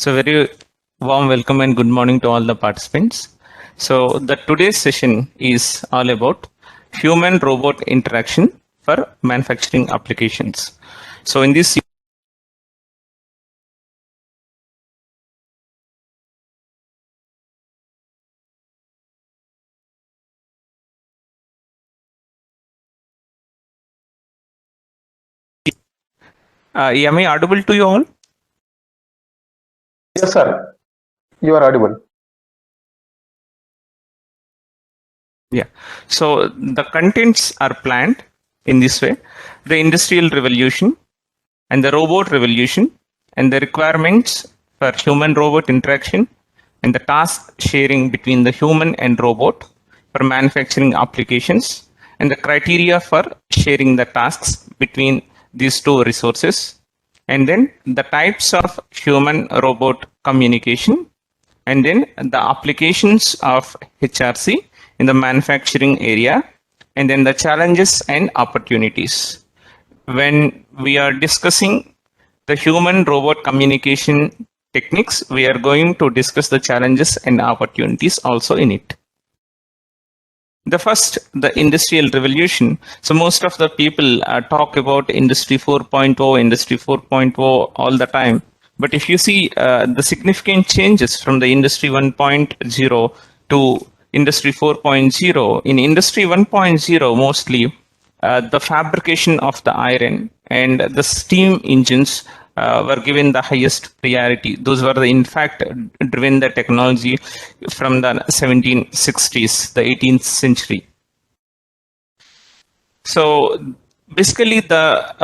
So very warm welcome and good morning to all the participants. So the today's session is all about human robot interaction for manufacturing applications. So in this am I audible to you all? Yes, sir. You are audible. Yeah. So the contents are planned in this way: the industrial revolution and the robot revolution and the requirements for human robot interaction and the task sharing between the human and robot for manufacturing applications and the criteria for sharing the tasks between these two resources, and then the types of human robot communication, and then the applications of HRC in the manufacturing area, and then the challenges and opportunities. When we are discussing the human robot communication techniques, we are going to discuss the challenges and opportunities also in it. The first, the industrial revolution. So most of the people talk about industry 4.0, industry 4.0 all the time. But if you see the significant changes from the industry 1.0 to industry 4.0, in industry 1.0 mostly the fabrication of the iron and the steam engines were given the highest priority. Those were, in fact, driven the technology from the 1760s, the 18th century. So basically, the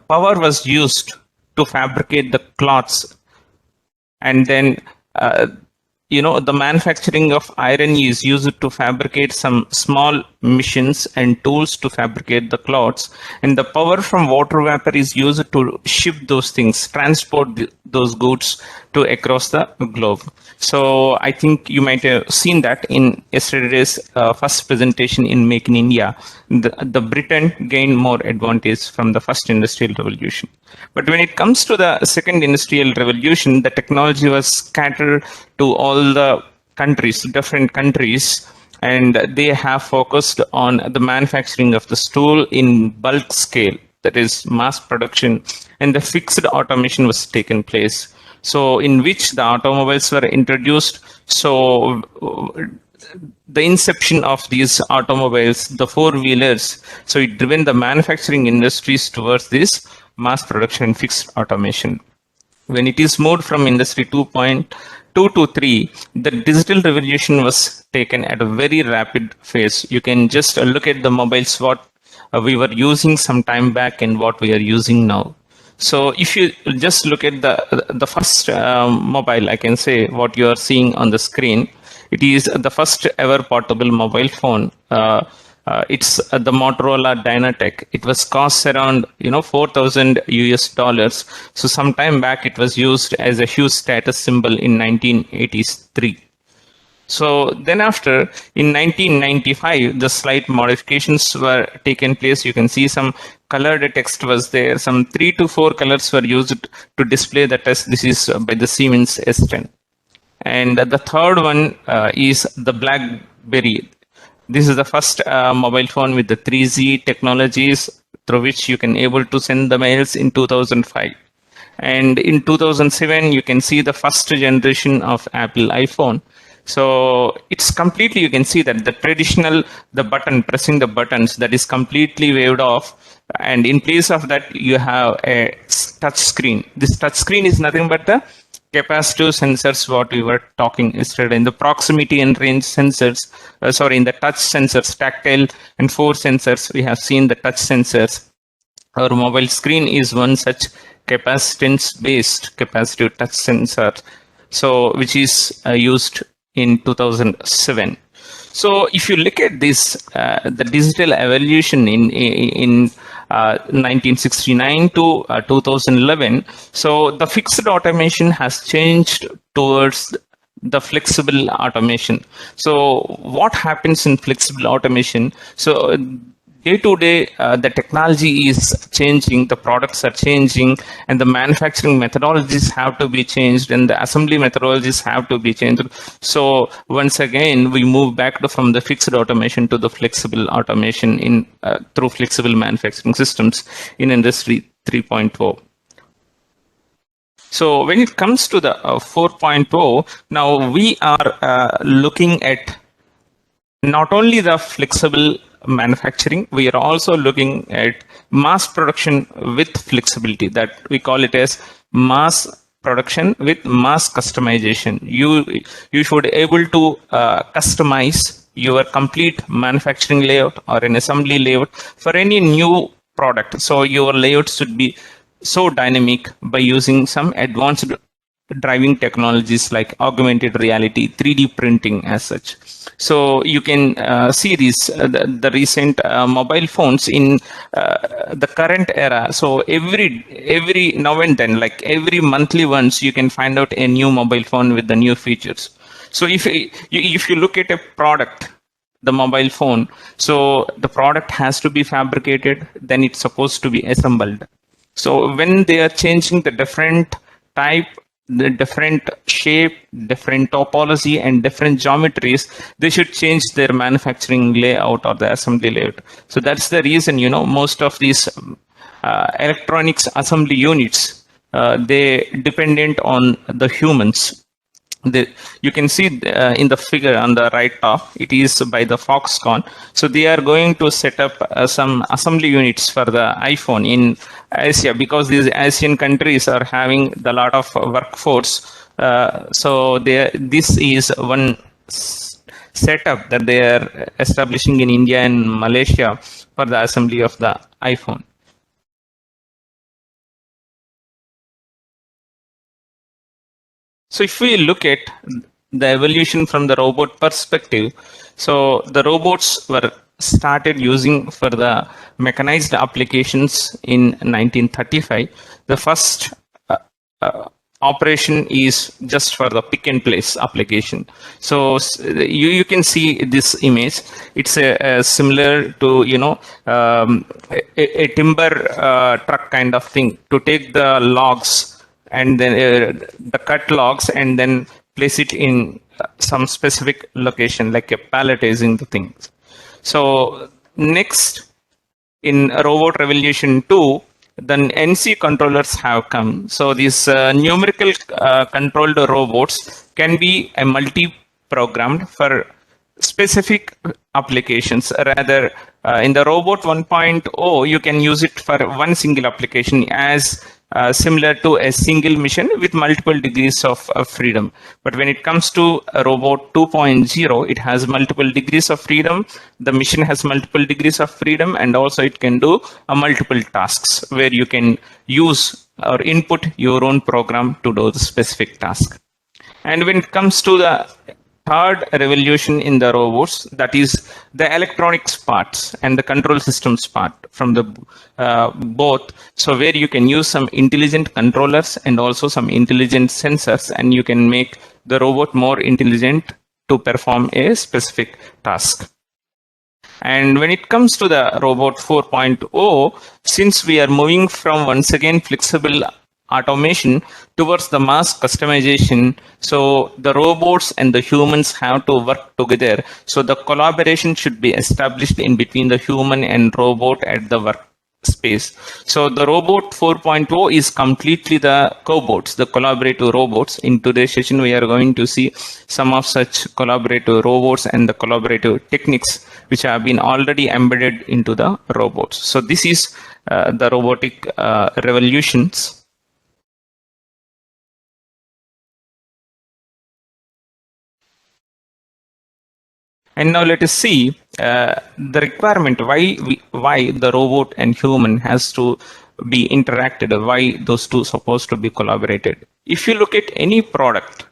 power was used to fabricate the cloths, and then the manufacturing of iron is used to fabricate some small machines and tools to fabricate the cloths, and the power from water vapor is used to ship those things, transport those goods to across the globe. So I think you might have seen that in yesterday's first presentation in Make in India, the Britain gained more advantage from the first industrial revolution. But when it comes to the second industrial revolution, the technology was scattered to all the countries, different countries, and they have focused on the manufacturing of the tool in bulk scale, that is mass production, and the fixed automation was taken place. So in which the automobiles were introduced. So the inception of these automobiles, the four-wheelers, so it driven the manufacturing industries towards this mass production and fixed automation. When it is moved from industry 2.2 to 3, the digital revolution was taken at a very rapid phase. You can just look at the mobiles, what we were using some time back and what we are using now. So if you just look at the first mobile, I can say what you are seeing on the screen, it is the first ever portable mobile phone. It's the Motorola Dynatec. It was cost around 4,000 US dollars. So some time back it was used as a huge status symbol in 1983. So then after, in 1995, the slight modifications were taken place. You can see some colored text was there. Some 3 to 4 colors were used to display the text. This is by the Siemens S10. And the third one is the BlackBerry. This is the first mobile phone with the 3G technologies through which you can able to send the mails in 2005. And in 2007, you can see the first generation of Apple iPhone. So it's completely, you can see that the traditional, the button, pressing the buttons, that is completely waved off. And in place of that, you have a touch screen. This touch screen is nothing but the capacitive sensors, what we were talking yesterday, in the proximity and range sensors, in the touch sensors, tactile and force sensors, we have seen the touch sensors. Our mobile screen is one such capacitance-based capacitive touch sensor, so which is used in 2007. So if you look at this, the digital evolution in 1969 to 2011, so the fixed automation has changed towards the flexible automation. So what happens in flexible automation? So day to day, the technology is changing, the products are changing, and the manufacturing methodologies have to be changed, and the assembly methodologies have to be changed. So once again, we move back from the fixed automation to the flexible automation in through flexible manufacturing systems in Industry 3.0. So when it comes to the 4.0, now we are looking at not only the flexible manufacturing, we are also looking at mass production with flexibility. That we call it as mass production with mass customization. You should able to customize your complete manufacturing layout or an assembly layout for any new product. So your layout should be so dynamic by using some advanced driving technologies like augmented reality, 3D printing as such. So you can see these the recent mobile phones in the current era. So every now and then, like every monthly once, you can find out a new mobile phone with the new features. So if you look at a product, the mobile phone, so the product has to be fabricated, then it's supposed to be assembled. So when they are changing the different type, the different shape, different topology, and different geometries, they should change their manufacturing layout or the assembly layout. So that's the reason, most of these electronics assembly units, they dependent on the humans. You can see in the figure on the right top, it is by the Foxconn. So they are going to set up some assembly units for the iPhone in Asia, because these Asian countries are having the lot of workforce. So this is one setup that they are establishing in India and Malaysia for the assembly of the iPhone. So if we look at the evolution from the robot perspective, so the robots were started using for the mechanized applications in 1935. The first operation is just for the pick and place application. So you can see this image. It's a similar to a timber truck kind of thing, to take the logs and then the cut logs and then place it in some specific location, like a palletizing the things. So next, in Robot Revolution 2, then NC controllers have come. So these numerical controlled robots can be multi-programmed for specific applications. Rather, in the Robot 1.0, you can use it for one single application, as similar to a single mission with multiple degrees of freedom. But when it comes to Robot 2.0, it has multiple degrees of freedom. The mission has multiple degrees of freedom, and also it can do multiple tasks where you can use or input your own program to do the specific task. And when it comes to the third revolution in the robots, that is the electronics parts and the control systems part from the both. So where you can use some intelligent controllers and also some intelligent sensors, and you can make the robot more intelligent to perform a specific task. And when it comes to the Robot 4.0, since we are moving from once again flexible automation towards the mass customization, so the robots and the humans have to work together. So the collaboration should be established in between the human and robot at the workspace. So the Robot 4.0 is completely the cobots, the collaborative robots. In today's session, we are going to see some of such collaborative robots and the collaborative techniques which have been already embedded into the robots. So this is the robotic revolutions. And now let us see the requirement, why the robot and human has to be interacted, why those two supposed to be collaborated. If you look at any product,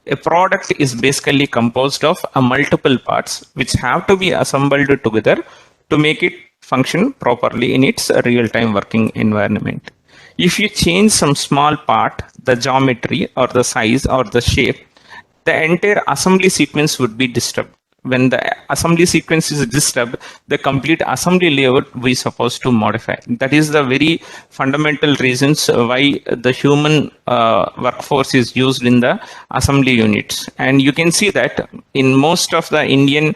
a product is basically composed of multiple parts which have to be assembled together to make it function properly in its real-time working environment. If you change some small part, the geometry or the size or the shape, the entire assembly sequence would be disturbed. when the assembly sequence is disturbed, the complete assembly layout we supposed to modify. That is the very fundamental reasons why the human workforce is used in the assembly units. And you can see that in most of the Indian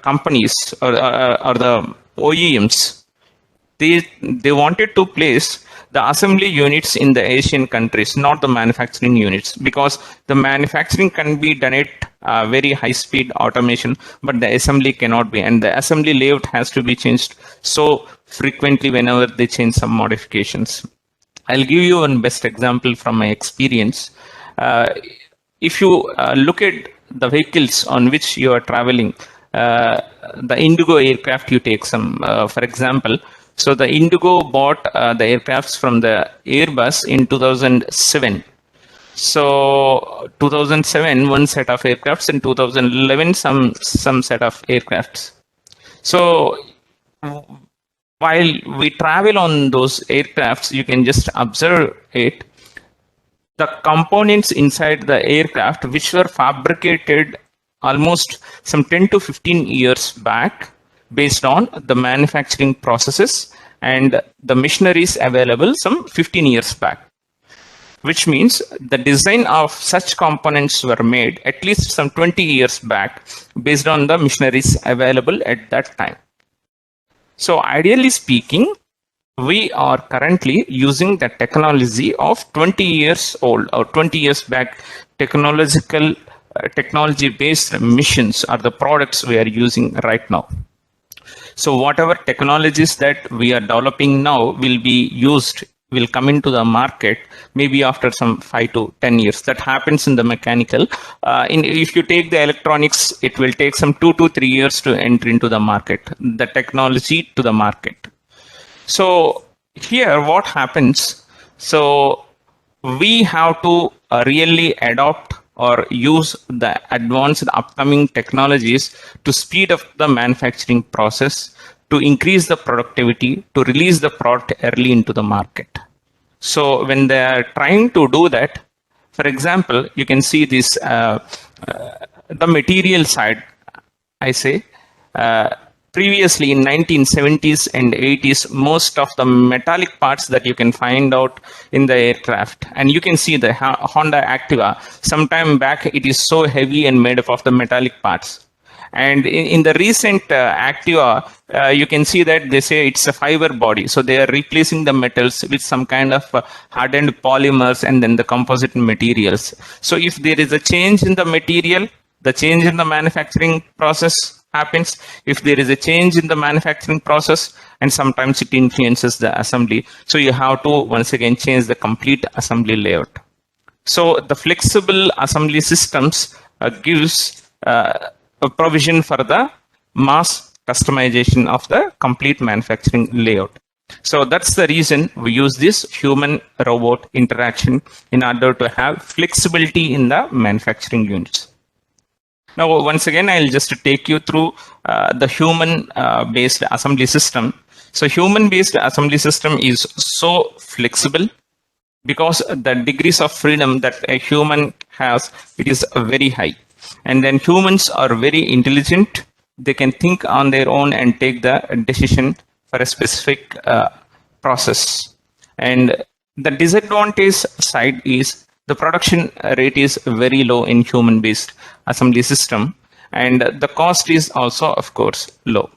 companies or the OEMs, they wanted to place the assembly units in the Asian countries, not the manufacturing units, because the manufacturing can be done at very high speed automation, but the assembly cannot be, and the assembly layout has to be changed so frequently whenever they change some modifications. I'll give you one best example from my experience. If you look at the vehicles on which you are traveling, the Indigo aircraft, you take some, for example. So the Indigo bought the aircrafts from the Airbus in 2007. So 2007, one set of aircrafts, and 2011, some set of aircrafts. So while we travel on those aircrafts, you can just observe it. The components inside the aircraft, which were fabricated almost some 10 to 15 years back, based on the manufacturing processes and the machineries available some 15 years back, which means the design of such components were made at least some 20 years back based on the machineries available at that time. So ideally speaking, we are currently using the technology of 20 years old or 20 years back technology based machines are the products we are using right now. So whatever technologies that we are developing now will come into the market maybe after some 5 to 10 years. That happens in the mechanical. If you take the electronics, it will take some 2 to 3 years to enter into the market, the technology to the market. So here what happens, so we have to really adopt or use the advanced upcoming technologies to speed up the manufacturing process, to increase the productivity, to release the product early into the market. So when they are trying to do that, for example, you can see this, the material side, I say, previously in 1970s and 80s, most of the metallic parts that you can find out in the aircraft, and you can see the Honda Activa, sometime back it is so heavy and made up of the metallic parts. And in the recent Activa, you can see that they say it's a fiber body. So they are replacing the metals with some kind of hardened polymers and then the composite materials. So if there is a change in the material, the change in the manufacturing process happens. If there is a change in the manufacturing process, and sometimes it influences the assembly, so you have to once again change the complete assembly layout. So the flexible assembly systems gives a provision for the mass customization of the complete manufacturing layout. So that's the reason we use this human robot interaction in order to have flexibility in the manufacturing units. Now, once again, I'll just take you through the human-based assembly system. So human-based assembly system is so flexible because the degrees of freedom that a human has, it is very high. And then humans are very intelligent. They can think on their own and take the decision for a specific process. And the disadvantage side is the production rate is very low in human-based assembly system, and the cost is also, of course, low.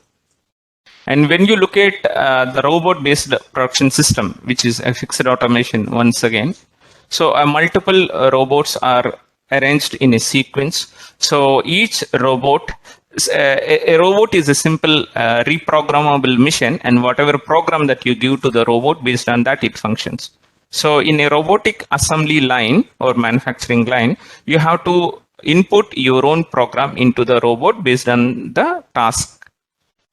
And when you look at the robot-based production system, which is a fixed automation, once again, so multiple robots are arranged in a sequence. So each robot, a robot is a simple reprogrammable machine, and whatever program that you give to the robot, based on that it functions. So in a robotic assembly line or manufacturing line, you have to input your own program into the robot based on the task.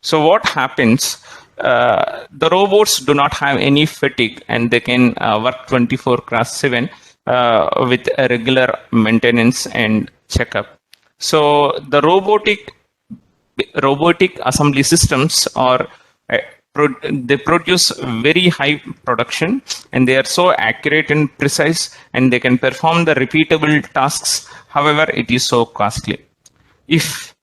So what happens, the robots do not have any fatigue and they can work 24/7 with a regular maintenance and checkup. So the robotic assembly systems are they produce very high production, and they are so accurate and precise, and they can perform the repeatable tasks. However, it is so costly. If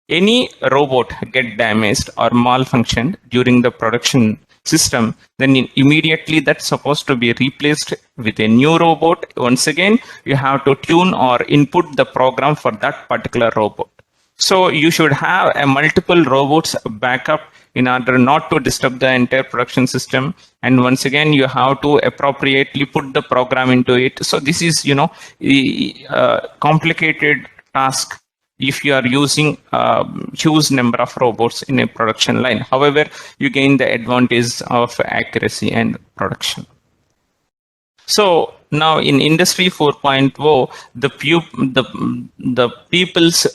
any robot get damaged or malfunctioned during the production system, then immediately that's supposed to be replaced with a new robot. Once again, you have to tune or input the program for that particular robot. So you should have a multiple robots backup in order not to disturb the entire production system. And once again, you have to appropriately put the program into it. So this is, complicated task if you are using a huge number of robots in a production line. However, you gain the advantage of accuracy and production. So now in Industry 4.0, the people's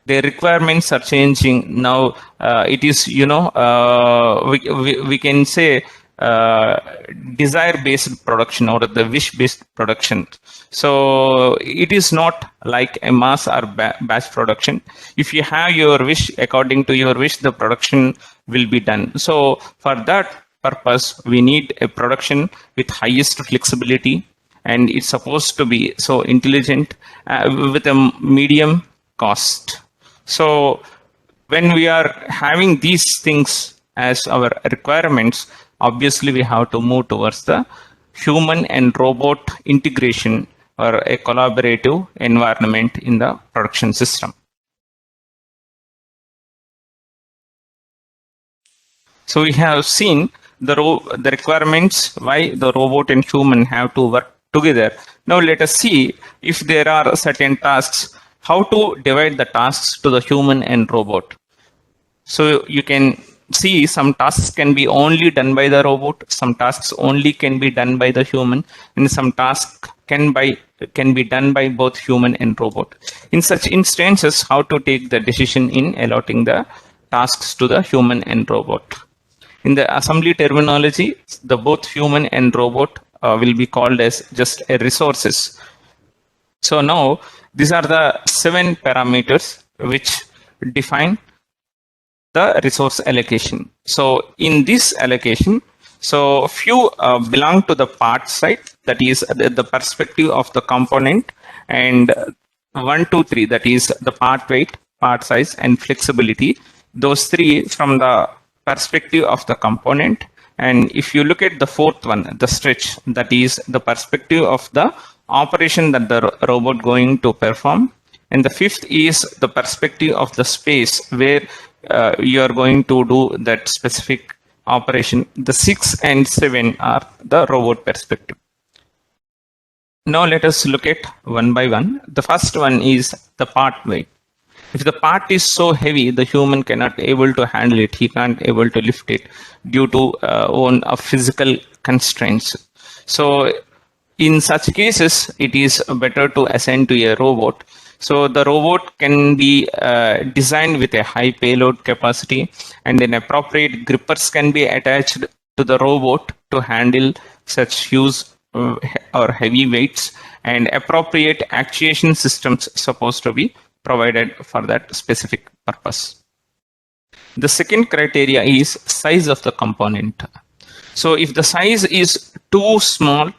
their requirements are changing now. It is, we can say desire-based production or the wish-based production. So it is not like a mass or batch production. If you have your wish, according to your wish, the production will be done. So for that purpose, we need a production with highest flexibility, and it's supposed to be so intelligent with a medium cost. So when we are having these things as our requirements, obviously we have to move towards the human and robot integration or a collaborative environment in the production system. So we have seen the requirements why the robot and human have to work together. Now let us see if there are certain tasks, how to divide the tasks to the human and robot. So you can see some tasks can be only done by the robot, some tasks only can be done by the human, and some tasks can be done by both human and robot. In such instances, how to take the decision in allotting the tasks to the human and robot. In the assembly terminology, the both human and robot will be called as just a resources. So now these are the 7 parameters which define the resource allocation. So in this allocation, so few belong to the part side, that is the perspective of the component, and 1, 2, 3, that is the part weight, part size, and flexibility. Those 3 from the perspective of the component. And if you look at the 4th one, the stretch, that is the perspective of the operation that the robot going to perform. And the 5th is the perspective of the space where you are going to do that specific operation. The 6 and 7 are the robot perspective. Now let us look at one by one. The first one is the part weight. If the part is so heavy, the human cannot able to handle it. He can't able to lift it due to own physical constraints. So in such cases, it is better to assign to a robot. So the robot can be designed with a high payload capacity, and then appropriate grippers can be attached to the robot to handle such huge or heavy weights, and appropriate actuation systems supposed to be provided for that specific purpose. The second criteria is size of the component. So if the size is too small,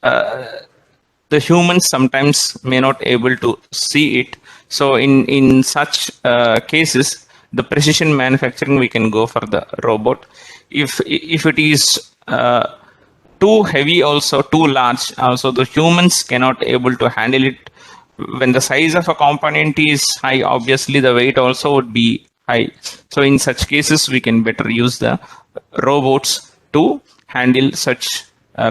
the humans sometimes may not able to see it. So in such cases, the precision manufacturing, we can go for the robot. If it is too heavy, also too large, also the humans cannot able to handle it. When the size of a component is high, obviously the weight also would be high. So in such cases, we can better use the robots to handle such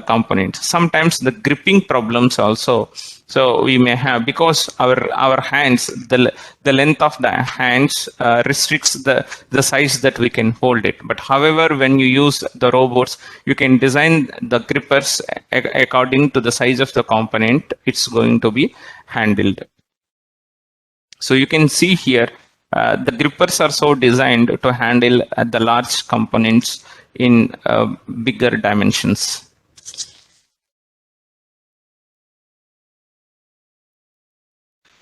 components. Sometimes the gripping problems also. So we may have, because our hands, the length of the hands restricts the size that we can hold it. But however, when you use the robots, you can design the grippers according to the size of the component it's going to be handled. So you can see here, the grippers are so designed to handle the large components in bigger dimensions.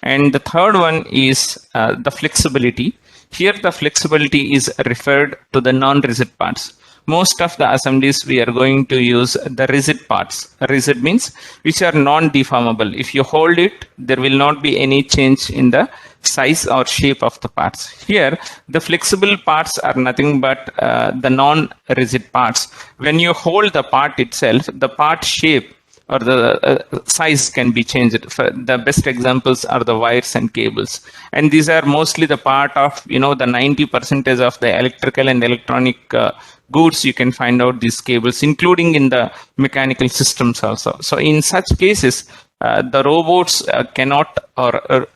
And the third one is the flexibility. Here the flexibility is referred to the non-rigid parts. most of the assemblies we are going to use the rigid parts. Rigid means which are non-deformable. If you hold it, there will not be any change in the size or shape of the parts. Here, the flexible parts are nothing but the non-rigid parts. When you hold the part itself, the part shape or the size can be changed. The best examples are the wires and cables, and these are mostly the part of the 90% of the electrical and electronic goods. You can find out these cables, including in the mechanical systems also. So in such cases, the robots cannot or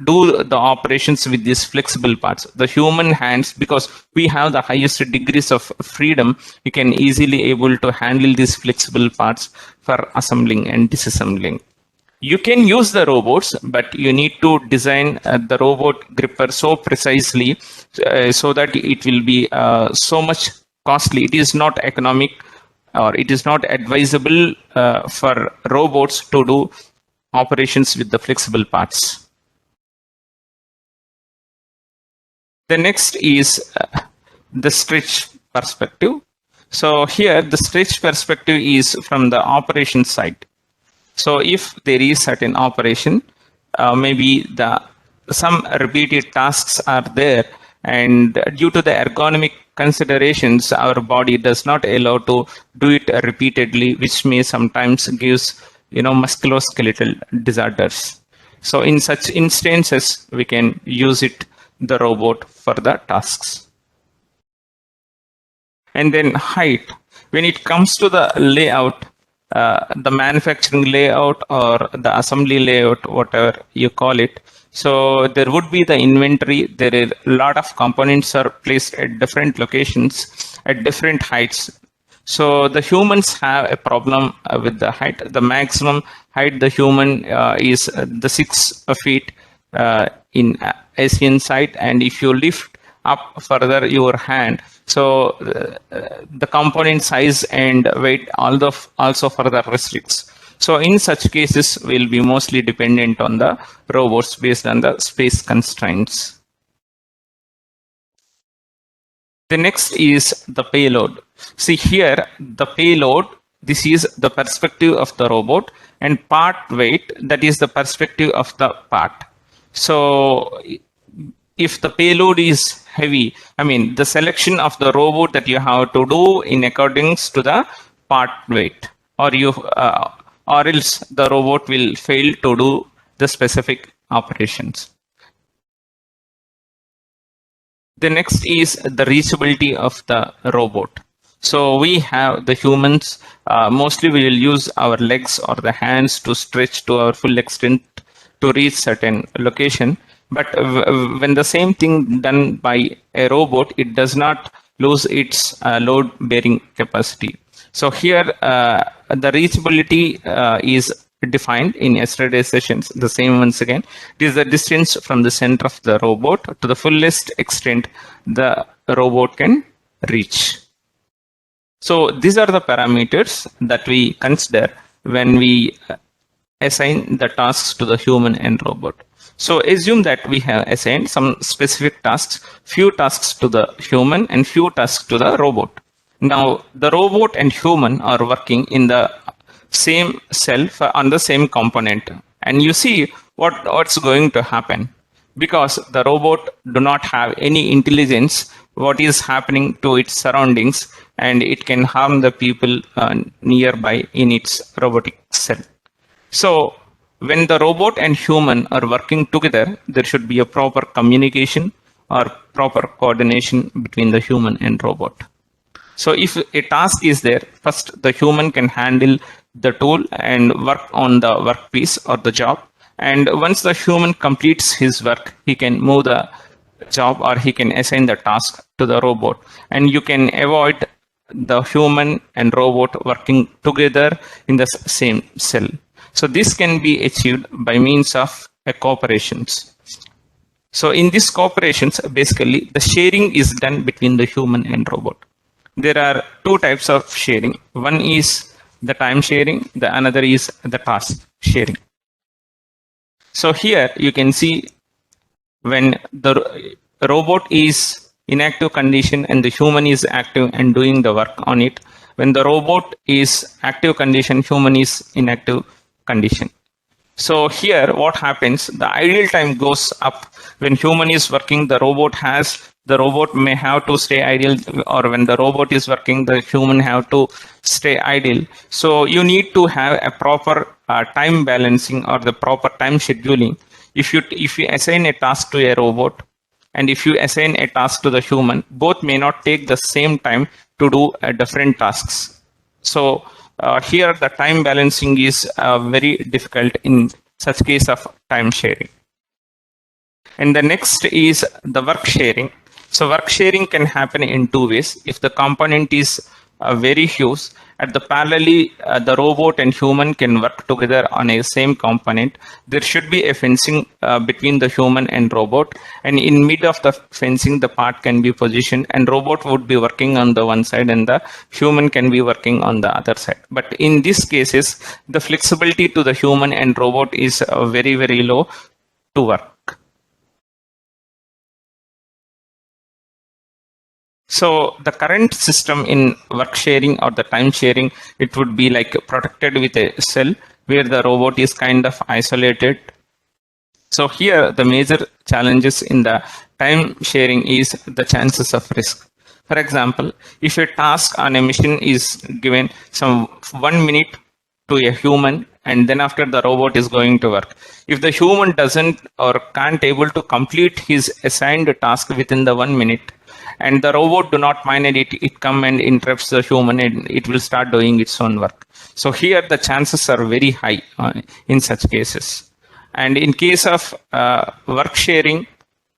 do the operations with these flexible parts. The human hands, because we have the highest degrees of freedom, you can easily able to handle these flexible parts for assembling and disassembling. You can use the robots, but you need to design the robot gripper so precisely so that it will be so much costly. It is not economic or it is not advisable for robots to do operations with the flexible parts. The next is the stretch perspective. So here the stretch perspective is from the operation side. So if there is certain operation, maybe some repeated tasks are there, and due to the ergonomic considerations, our body does not allow to do it repeatedly, which may sometimes gives musculoskeletal disorders. So in such instances, we can use the robot for the tasks. And then height. When it comes to the layout, the manufacturing layout or the assembly layout, whatever you call it. So there would be the inventory. There is a lot of components are placed at different locations at different heights. So the humans have a problem with the height. The maximum height the human is the 6 feet in Asian side, and if you lift up further your hand, so the component size and weight also further restricts. So in such cases, we'll be mostly dependent on the robots based on the space constraints. The next is the payload. See here, the payload, this is the perspective of the robot, and part weight, that is the perspective of the part. So if the payload is heavy, the selection of the robot that you have to do in accordance to the part weight, or else the robot will fail to do the specific operations. The next is the reachability of the robot. So we have the humans, mostly we will use our legs or the hands to stretch to our full extent to reach certain location. But when the same thing done by a robot, it does not lose its load bearing capacity. So here the reachability is defined in yesterday's sessions, the same once again. It is the distance from the center of the robot to the fullest extent the robot can reach. So these are the parameters that we consider when we assign the tasks to the human and robot. So assume that we have assigned some specific tasks, few tasks to the human and few tasks to the robot. Now the robot and human are working in the same cell on the same component, and you see what's going to happen, because the robot do not have any intelligence what is happening to its surroundings, and it can harm the people nearby in its robotic cell. So when the robot and human are working together, there should be a proper communication or proper coordination between the human and robot. So if a task is there, first the human can handle the tool and work on the workpiece or the job. And once the human completes his work, he can move the job or he can assign the task to the robot. And you can avoid the human and robot working together in the same cell. So this can be achieved by means of cooperations. So in these cooperations, basically the sharing is done between the human and robot. There are two types of sharing. One is the time sharing, the another is the task sharing. So here you can see when the robot is inactive condition and the human is active and doing the work on it. When the robot is active condition, human is inactive condition. So here what happens, the idle time goes up when human is working, the robot may have to stay idle, or when the robot is working, the human have to stay idle. So you need to have a proper time balancing or the proper time scheduling. If you assign a task to a robot and if you assign a task to the human, both may not take the same time to do different tasks. So here the time balancing is very difficult in such case of time sharing. And the next is the work sharing. So work sharing can happen in two ways. If the component is very huge, at the parallelly the robot and human can work together on a same component. There should be a fencing between the human and robot, and in mid of the fencing the part can be positioned and robot would be working on the one side and the human can be working on the other side. But in these cases the flexibility to the human and robot is very low to work. So the current system in work sharing or the time sharing, it would be like protected with a cell where the robot is kind of isolated. So here the major challenges in the time sharing is the chances of risk. For example, if a task on a machine is given some 1 minute to a human and then after the robot is going to work. If the human doesn't or can't able to complete his assigned task within the 1 minute, and the robot do not mind it come and interrupts the human and it will start doing its own work. So here the chances are very high in such cases. And in case of work sharing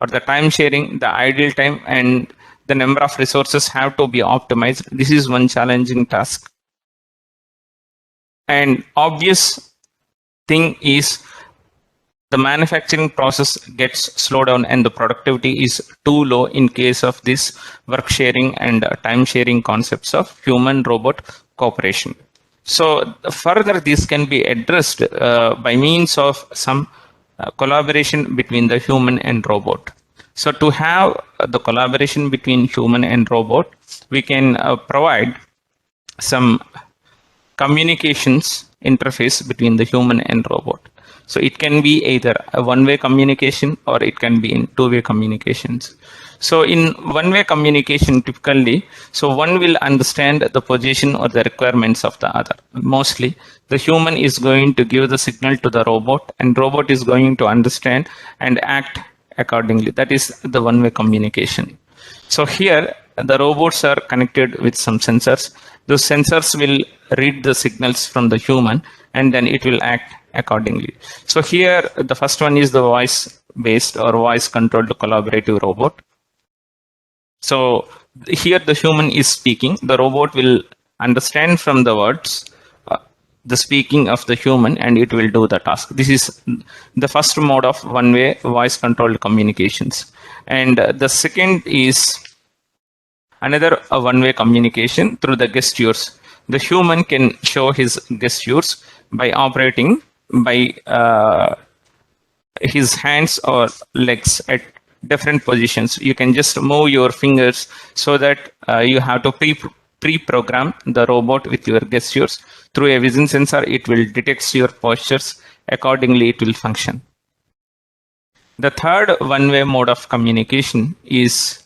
or the time sharing, the idle time and the number of resources have to be optimized. This is one challenging task. And obvious thing is the manufacturing process gets slowed down and the productivity is too low in case of this work sharing and time sharing concepts of human robot cooperation. So further this can be addressed by means of some collaboration between the human and robot. So to have the collaboration between human and robot, we can provide some communications interface between the human and robot. So it can be either a one-way communication or it can be in two-way communications. So in one-way communication typically, so one will understand the position or the requirements of the other. Mostly the human is going to give the signal to the robot and robot is going to understand and act accordingly. That is the one-way communication. So here the robots are connected with some sensors. Those sensors will read the signals from the human and then it will act accordingly. So here the first one is the voice based or voice controlled collaborative robot. So here the human is speaking, the robot will understand from the words the speaking of the human and it will do the task. This is the first mode of one-way voice controlled communications. And the second is another one-way communication through the gestures. The human can show his gestures by operating by his hands or legs at different positions. You can just move your fingers so that you have to pre-program the robot with your gestures. Through a vision sensor, it will detect your postures. Accordingly, it will function. The third one-way mode of communication is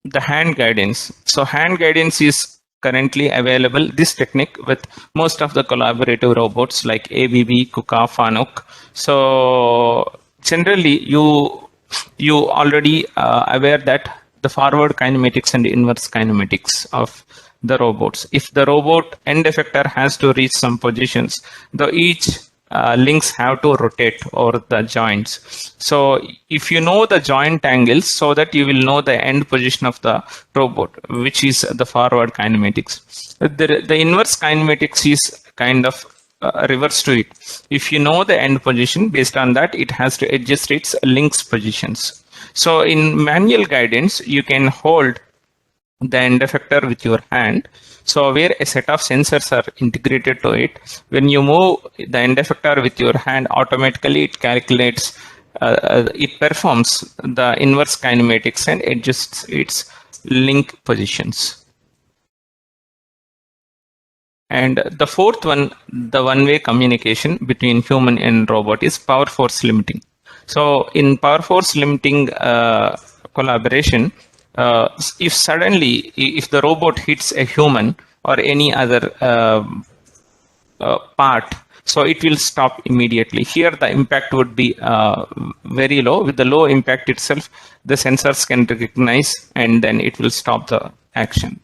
the hand guidance. So hand guidance is currently available, this technique, with most of the collaborative robots like ABB, KUKA, Fanuc. So generally you already aware that the forward kinematics and inverse kinematics of the robots. If the robot end effector has to reach some positions, each links have to rotate over the joints. So if you know the joint angles, so that you will know the end position of the robot, which is the forward kinematics. The inverse kinematics is kind of reverse to it. If you know the end position, based on that, it has to adjust its links positions. So in manual guidance, you can hold the end effector with your hand. So where a set of sensors are integrated to it, when you move the end effector with your hand, automatically it calculates it performs the inverse kinematics and adjusts its link positions. And the fourth one, the one-way communication between human and robot, is power force limiting. So in power force limiting collaboration, if suddenly, if the robot hits a human or any other part, so it will stop immediately. Here the impact would be very low. With the low impact itself, the sensors can recognize and then it will stop the action.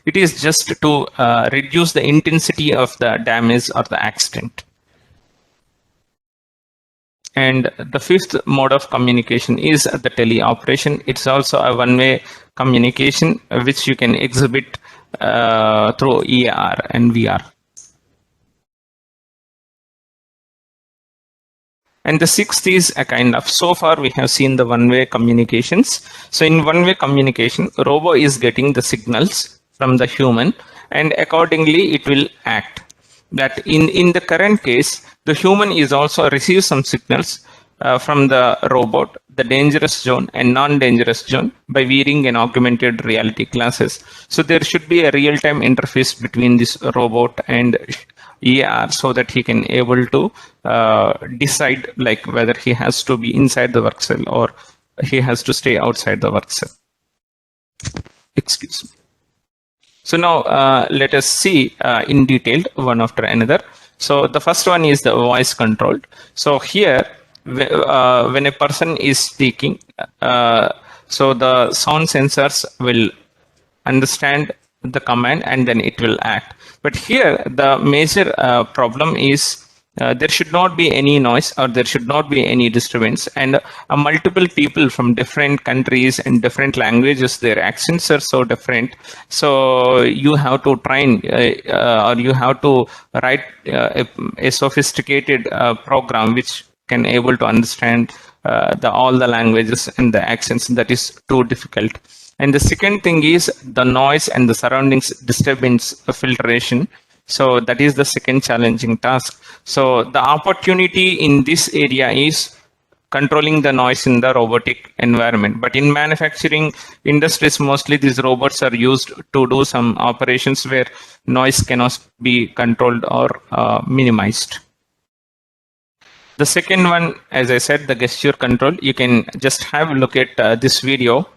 It is just to reduce the intensity of the damage or the accident. And the fifth mode of communication is the teleoperation. It's also a one-way communication which you can exhibit through EAR and VR. And the sixth is a kind of, so far we have seen the one-way communications. So in one-way communication, robo is getting the signals from the human and accordingly it will act. That in the current case, the human is also receive some signals from the robot, the dangerous zone and non-dangerous zone by wearing an augmented reality glasses. So there should be a real-time interface between this robot and EAR so that he can able to decide like whether he has to be inside the work cell or he has to stay outside the work cell. Excuse me. So now let us see in detail one after another. So the first one is the voice controlled. So here when a person is speaking, so the sound sensors will understand the command and then it will act. But here the major problem is there should not be any noise or there should not be any disturbance, and multiple people from different countries and different languages, their accents are so different. So you have to train or you have to write a sophisticated program which can able to understand all the languages and the accents. That is too difficult. And the second thing is the noise and the surroundings disturbance filtration. So that is the second challenging task. So the opportunity in this area is controlling the noise in the robotic environment. But in manufacturing industries, mostly these robots are used to do some operations where noise cannot be controlled or minimized. The second one, as I said, the gesture control. You can just have a look at this video.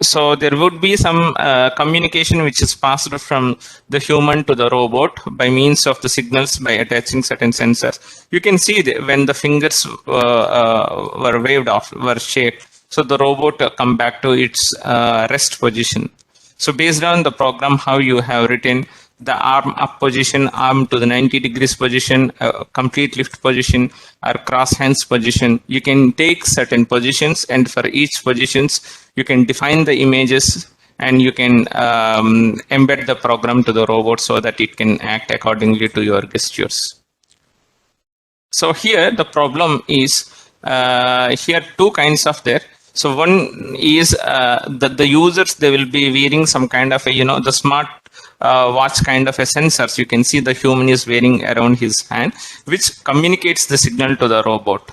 So there would be some communication which is passed from the human to the robot by means of the signals by attaching certain sensors. You can see when the fingers were waved off, were shaped. So the robot come back to its rest position. So based on the program, how you have written the arm up position, arm to the 90 degrees position, complete lift position, or cross hands position, you can take certain positions, and for each positions you can define the images and you can embed the program to the robot so that it can act accordingly to your gestures. So here the problem is here two kinds of there. So one is the users, they will be wearing some kind of a, the smart watch kind of a sensors. You can see the human is wearing around his hand, which communicates the signal to the robot.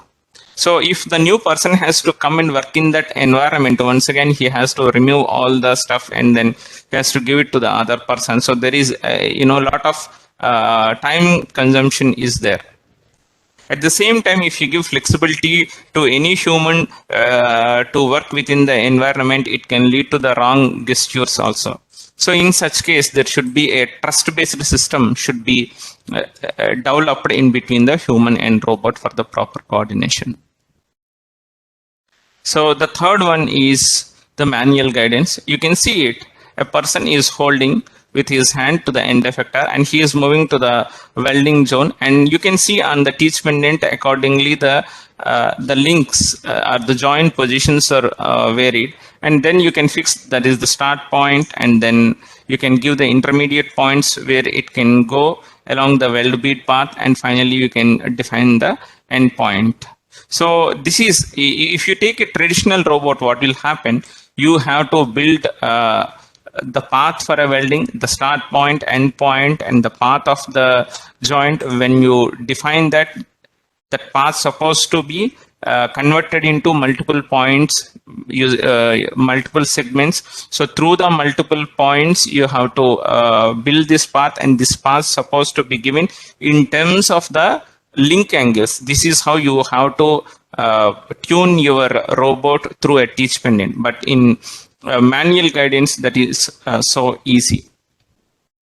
So if the new person has to come and work in that environment, once again he has to remove all the stuff and then he has to give it to the other person. So there is a lot of time consumption is there. At the same time, if you give flexibility to any human to work within the environment, it can lead to the wrong gestures also. So in such case, there should be a trust-based system should be developed in between the human and robot for the proper coordination. So the third one is the manual guidance. You can see it. A person is holding with his hand to the end effector and he is moving to the welding zone, and you can see on the teach pendant accordingly the links or the joint positions are varied, and then you can fix that is the start point, and then you can give the intermediate points where it can go along the weld bead path, and finally you can define the end point. So this is, if you take a traditional robot, what will happen, you have to build the path for a welding, the start point, end point, and the path of the joint. When you define that, that path supposed to be converted into multiple points, multiple segments. So through the multiple points, you have to build this path, and this path supposed to be given in terms of the link angles. This is how you have to tune your robot through a teach pendant. But in manual guidance, that is so easy.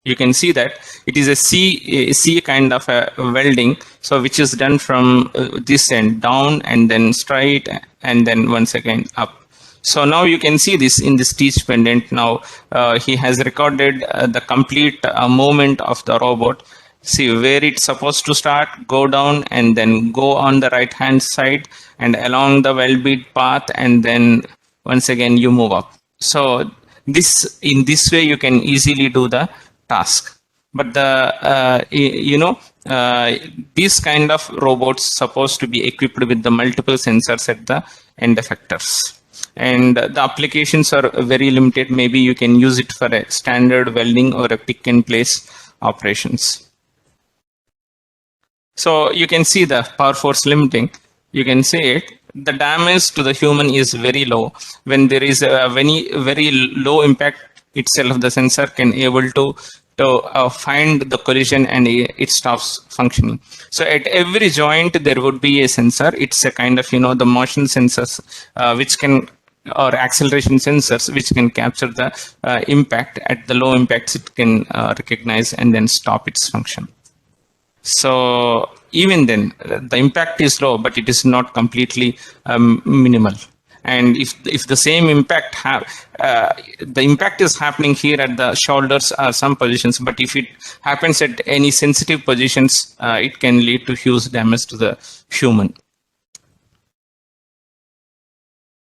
You can see that it is a C kind of a welding, so which is done from this end down and then straight and then once again up. So now you can see this in this teach pendant. Now he has recorded the complete movement of the robot. See where it's supposed to start, go down and then go on the right hand side and along the weld bead path, and then once again you move up. So this, in this way you can easily do the task. But the these kind of robots supposed to be equipped with the multiple sensors at the end effectors, and the applications are very limited. Maybe you can use it for a standard welding or a pick and place operations. So you can see the power force limiting. You can see it. The damage to the human is very low. When there is a very low impact itself, the sensor can able to find the collision and it stops functioning. So at every joint there would be a sensor. It's a kind of the motion sensors which can, or acceleration sensors, which can capture the impact. At the low impacts it can recognize and then stop its function. So even then the impact is low, but it is not completely minimal. And if the same impact the impact is happening here at the shoulders or some positions, but if it happens at any sensitive positions, it can lead to huge damage to the human.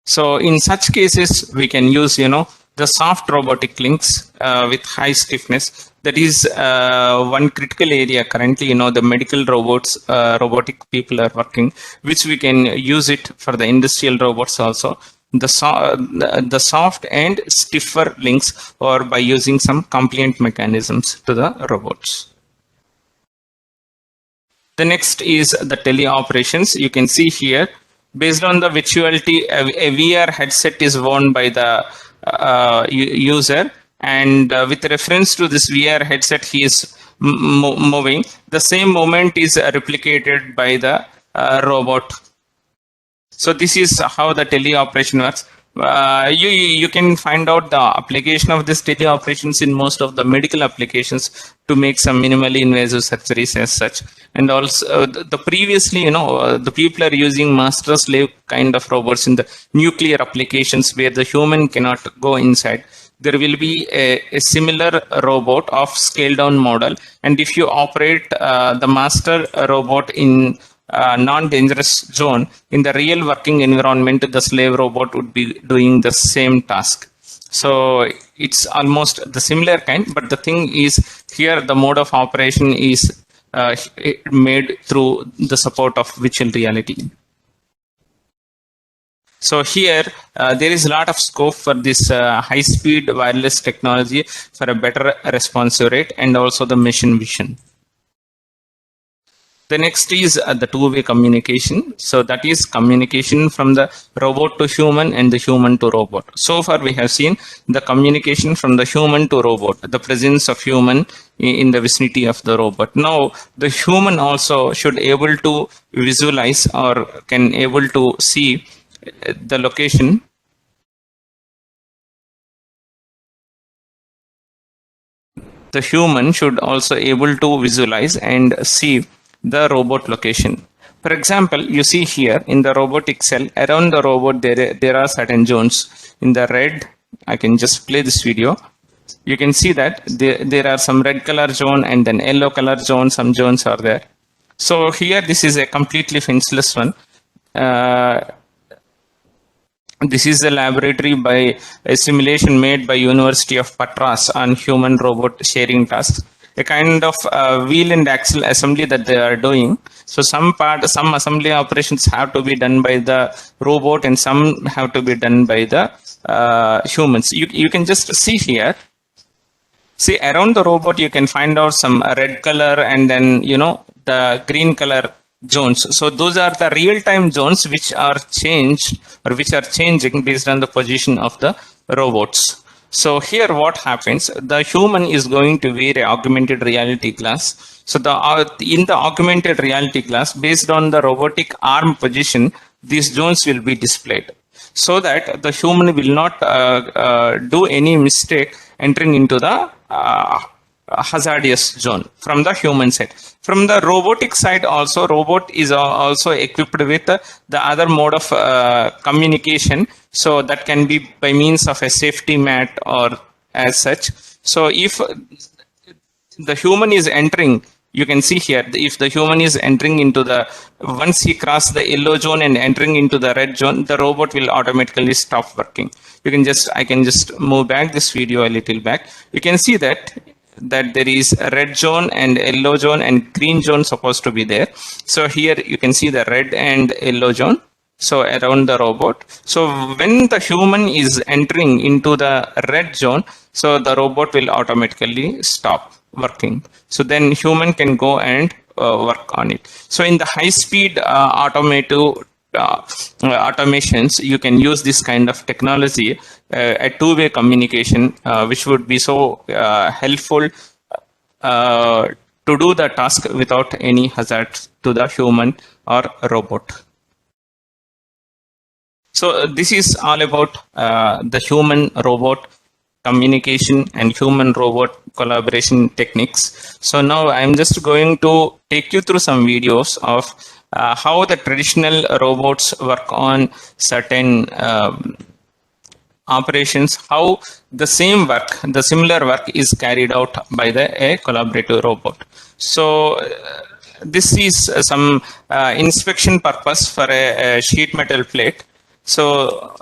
So in such cases, we can use the soft robotic links with high stiffness. That is one critical area currently. The medical robots, robotic people are working, which we can use it for the industrial robots also. The soft and stiffer links, or by using some compliant mechanisms to the robots. The next is the teleoperations. You can see here, based on the virtuality, a VR headset is worn by the user, and with reference to this VR headset, he is moving. The same movement is replicated by the robot. So this is how the teleoperation works. You can find out the application of this teleoperations in most of the medical applications to make some minimally invasive surgeries as such. And also the previously, the people are using master slave kind of robots in the nuclear applications where the human cannot go inside. There will be a similar robot of scale down model, and if you operate the master robot in non-dangerous zone, in the real working environment, the slave robot would be doing the same task. So it's almost the similar kind, but the thing is here the mode of operation is made through the support of virtual reality. So here there is a lot of scope for this high-speed wireless technology for a better responsive rate and also the machine vision. The next is the two-way communication. So that is communication from the robot to human and the human to robot. So far we have seen the communication from the human to robot, the presence of human in the vicinity of the robot. Now the human also should able to visualize or can able to see the location. The human should also able to visualize and see the robot location. For example, you see here in the robotic cell, around the robot there are certain zones. In the red, I can just play this video. You can see that there are some red color zone and then yellow color zone, some zones are there. So here this is a completely fenceless one. This is a laboratory by a simulation made by University of Patras on human robot sharing tasks. A kind of wheel and axle assembly that they are doing. So some assembly operations have to be done by the robot and some have to be done by the humans. You can just see here. See around the robot you can find out some red color and then the green color zones. So those are the real-time zones which are changed or which are changing based on the position of the robots. So here what happens, the human is going to wear a augmented reality glass. So in the augmented reality glass, based on the robotic arm position, these zones will be displayed so that the human will not do any mistake entering into the hazardous zone from the human side. From the robotic side also, robot is also equipped with the other mode of communication, so that can be by means of a safety mat or as such. So if the human is entering, you can see here, if the human is entering into the, once he crosses the yellow zone and entering into the red zone, the robot will automatically stop working. You can just, I can just move back this video a little back. You can see that there is a red zone and yellow zone and green zone supposed to be there. So here you can see the red and yellow zone, so around the robot. So when the human is entering into the red zone, so the robot will automatically stop working. So then human can go and work on it. So in the high speed automations, you can use this kind of technology, a two-way communication, which would be so helpful to do the task without any hazard to the human or robot. So this is all about the human robot communication and human robot collaboration techniques. So now I'm just going to take you through some videos of how the traditional robots work on certain operations, how the same work, the similar work is carried out by a collaborative robot. So this is some inspection purpose for a sheet metal plate. So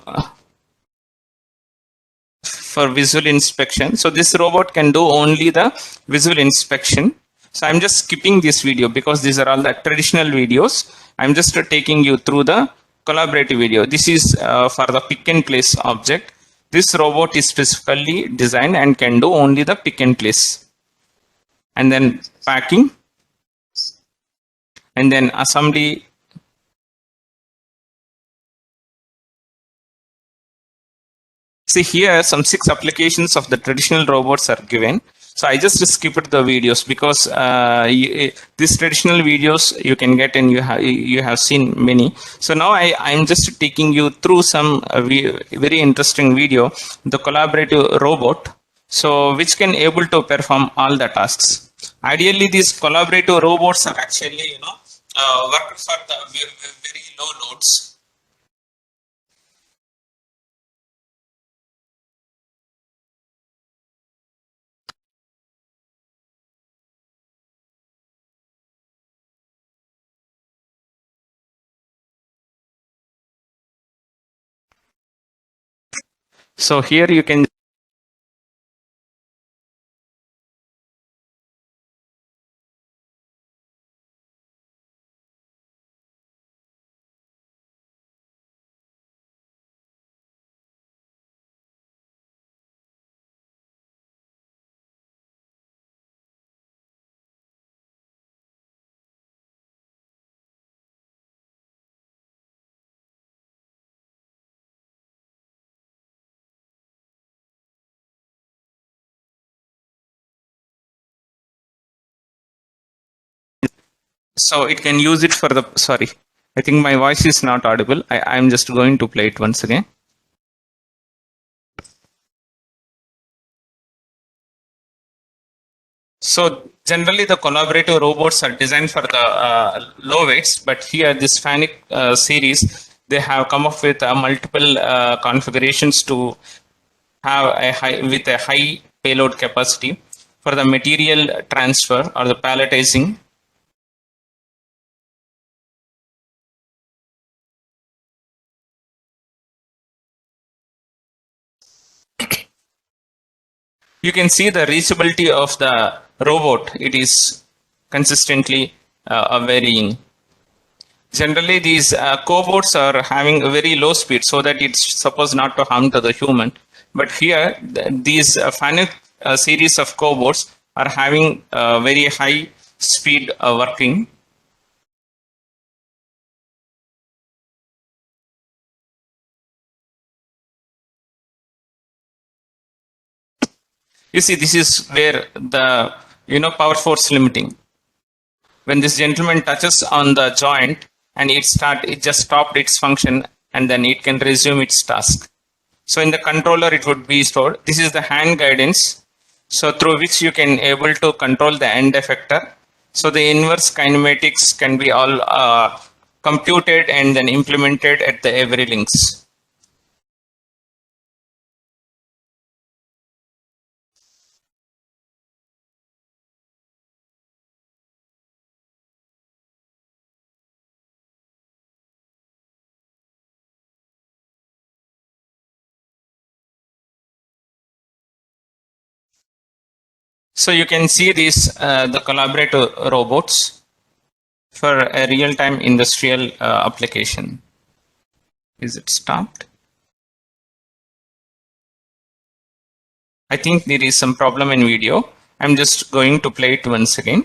for visual inspection, so this robot can do only the visual inspection. So I'm just skipping this video because these are all the traditional videos. I'm just taking you through the collaborative video. This is for the pick and place object. This robot is specifically designed and can do only the pick and place, and then packing, and then assembly. See here, some 6 applications of the traditional robots are given. So I just skipped the videos because these traditional videos you can get, and you have seen many. So now I'm just taking you through some very interesting video, the collaborative robot, so which can able to perform all the tasks. Ideally, these collaborative robots are actually work for the very low loads. So here you can so it can use it for the, sorry, I think my voice is not audible. I'm just going to play it once again. So generally the collaborative robots are designed for the low weights, but here this FANUC series, they have come up with multiple configurations to have a high payload capacity for the material transfer or the palletizing. You can see the reachability of the robot. It is consistently varying. Generally, these cobots are having a very low speed so that it's supposed not to harm to the human. But here, these FANUC series of cobots are having very high speed working. You see, this is where the, power force limiting. When this gentleman touches on the joint and it just stopped its function, and then it can resume its task. So in the controller, it would be stored. This is the hand guidance. So through which you can able to control the end effector. So the inverse kinematics can be all computed and then implemented at the every links. So you can see these the collaborative robots for a real-time industrial application. Is it stopped? I think there is some problem in video. I'm just going to play it once again.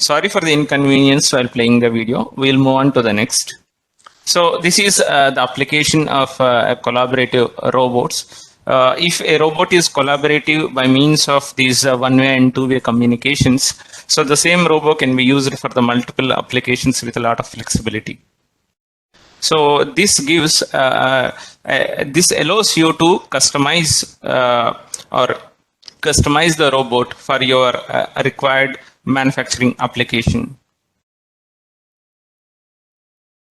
Sorry for the inconvenience while playing the video. We'll move on to the next. So this is the application of collaborative robots. If a robot is collaborative by means of these one-way and two-way communications, so the same robot can be used for the multiple applications with a lot of flexibility. So this gives, this allows you to customize or customize the robot for your required manufacturing application.